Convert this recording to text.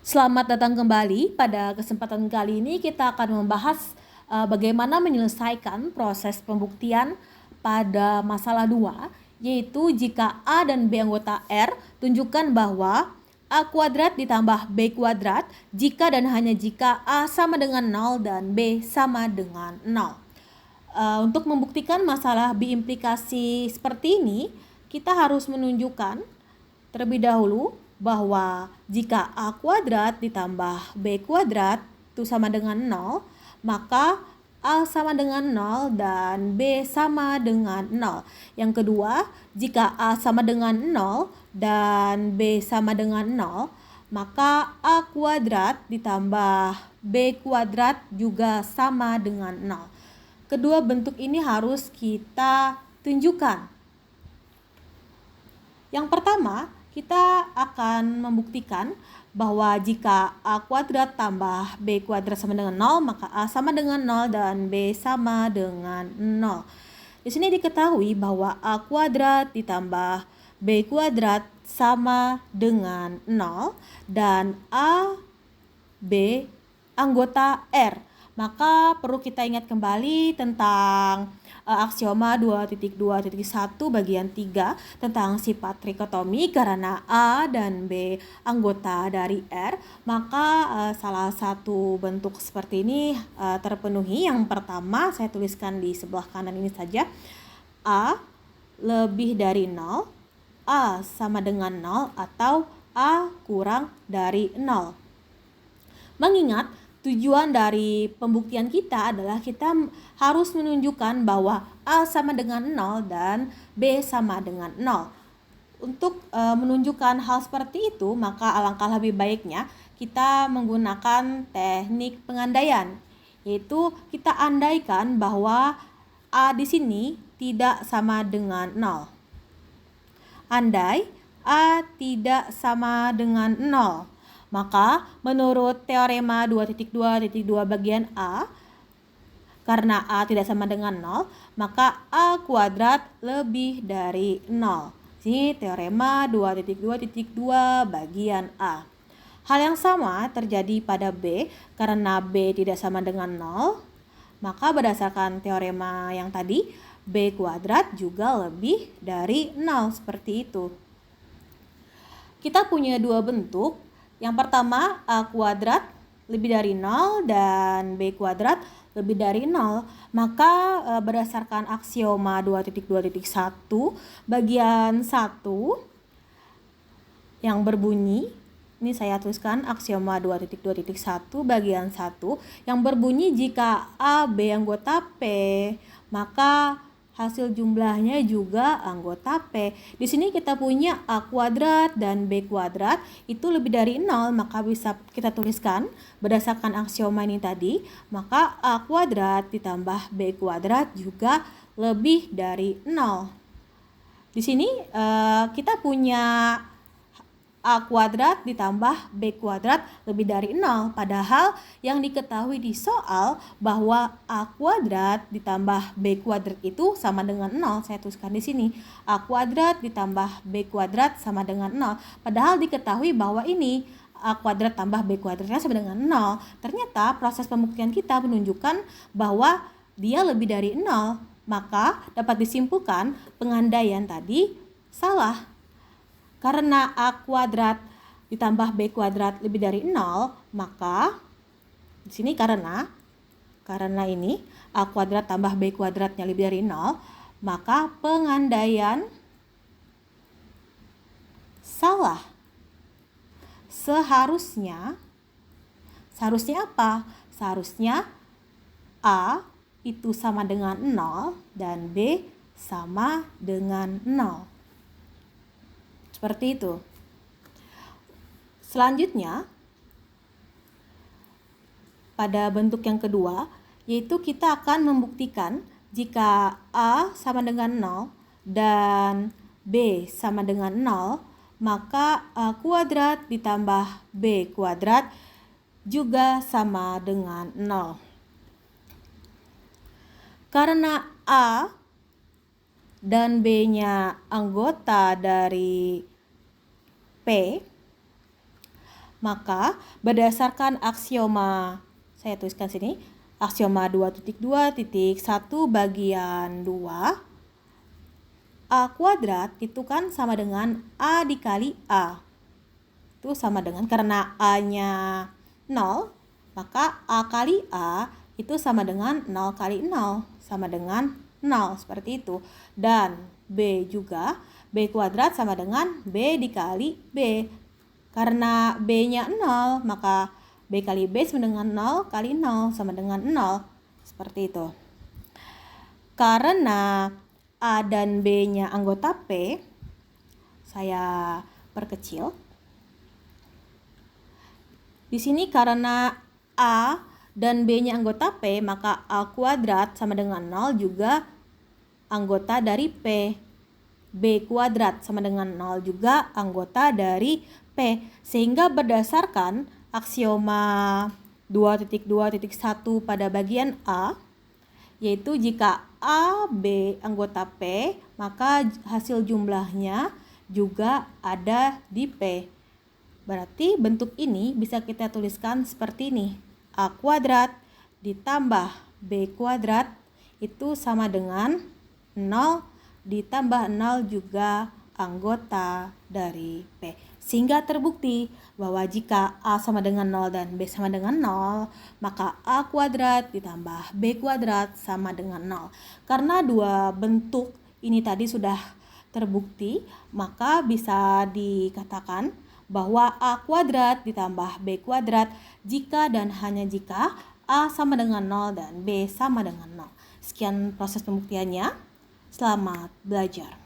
Selamat datang kembali. Pada kesempatan kali ini kita akan membahas bagaimana menyelesaikan proses pembuktian pada masalah 2, yaitu jika A dan B anggota R, tunjukkan bahwa A kuadrat ditambah B kuadrat jika dan hanya jika A sama dengan 0 dan B sama dengan 0. Untuk membuktikan masalah biimplikasi seperti ini, kita harus menunjukkan terlebih dahulu bahwa jika A kuadrat ditambah B kuadrat itu sama dengan 0, maka A sama dengan 0 dan B sama dengan 0. Yang kedua, jika A sama dengan 0 dan B sama dengan 0, maka A kuadrat ditambah B kuadrat juga sama dengan 0. Kedua bentuk ini harus kita tunjukkan. Yang pertama, kita akan membuktikan bahwa jika A kuadrat tambah B kuadrat sama dengan 0, maka A sama dengan 0 dan B sama dengan 0. Di sini diketahui bahwa A kuadrat ditambah B kuadrat sama dengan 0 dan A, B anggota R. Maka perlu kita ingat kembali tentang aksioma 2.2.1 bagian 3 tentang sifat trikotomi. Karena A dan B anggota dari R, maka salah satu bentuk seperti ini terpenuhi. Yang pertama saya tuliskan di sebelah kanan ini saja. A lebih dari 0, A sama dengan 0, atau A kurang dari 0. Mengingat tujuan dari pembuktian kita adalah kita harus menunjukkan bahwa A sama dengan 0 dan B sama dengan 0. Untuk menunjukkan hal seperti itu, maka alangkah lebih baiknya kita menggunakan teknik pengandaian, yaitu kita andaikan bahwa A di sini tidak sama dengan 0. Andai A tidak sama dengan 0, maka menurut teorema 2.2.2 bagian A, karena A tidak sama dengan 0, maka A kuadrat lebih dari 0. Ini teorema 2.2.2 bagian A. Hal yang sama terjadi pada B, karena B tidak sama dengan 0, maka berdasarkan teorema yang tadi, B kuadrat juga lebih dari 0, seperti itu. Kita punya dua bentuk. Yang pertama, A kuadrat lebih dari 0 dan B kuadrat lebih dari 0. Maka berdasarkan aksioma 2.2.1 bagian 1 yang berbunyi, ini saya tuliskan aksioma 2.2.1 bagian 1 yang berbunyi jika A, B anggota P, maka hasil jumlahnya juga anggota P. Di sini kita punya A kuadrat dan B kuadrat itu lebih dari 0, maka bisa kita tuliskan berdasarkan aksioma ini tadi, maka A kuadrat ditambah B kuadrat juga lebih dari 0. Di sini kita punya A kuadrat ditambah B kuadrat lebih dari 0. Padahal yang diketahui di soal bahwa A kuadrat ditambah B kuadrat itu sama dengan 0. Saya tuliskan di sini. A kuadrat ditambah B kuadrat sama dengan 0. Padahal diketahui bahwa ini A kuadrat tambah B kuadratnya sama dengan 0. Ternyata proses pembuktian kita menunjukkan bahwa dia lebih dari 0. Maka dapat disimpulkan pengandaian tadi salah. Karena A kuadrat ditambah B kuadrat lebih dari 0, maka di sini karena ini A kuadrat tambah B kuadratnya lebih dari 0, maka pengandaian salah. Seharusnya apa? Seharusnya A itu sama dengan 0 dan B sama dengan 0. Seperti itu. Selanjutnya, pada bentuk yang kedua, yaitu kita akan membuktikan jika A sama dengan 0 dan B sama dengan 0, maka A kuadrat ditambah B kuadrat juga sama dengan 0. Karena A dan B-nya anggota dari P, Maka berdasarkan aksioma, saya tuliskan sini, aksioma 2.2.1 bagian 2, A kuadrat itu kan sama dengan A dikali A. Itu sama dengan, karena A-nya 0, maka A kali A itu sama dengan 0 kali 0, sama dengan 0, seperti itu. Dan B juga, B kuadrat sama dengan B dikali B. Karena B-nya 0, maka B kali B sama dengan 0 kali 0, sama dengan 0, seperti itu. Karena A dan B-nya anggota P, saya perkecil. Di sini karena A dan B-nya anggota P, maka A kuadrat sama dengan 0 juga anggota dari P. B kuadrat sama dengan 0 juga anggota dari P. Sehingga berdasarkan aksioma 2.2.1 pada bagian A, yaitu jika A, B anggota P, maka hasil jumlahnya juga ada di P. Berarti bentuk ini bisa kita tuliskan seperti ini. A kuadrat ditambah B kuadrat itu sama dengan 0 ditambah 0 juga anggota dari P. Sehingga terbukti bahwa jika A sama dengan 0 dan B sama dengan 0, maka A kuadrat ditambah B kuadrat sama dengan 0. Karena dua bentuk ini tadi sudah terbukti, maka bisa dikatakan bahwa A kuadrat ditambah B kuadrat jika dan hanya jika A sama dengan 0 dan B sama dengan 0. Sekian proses pembuktiannya. Selamat belajar.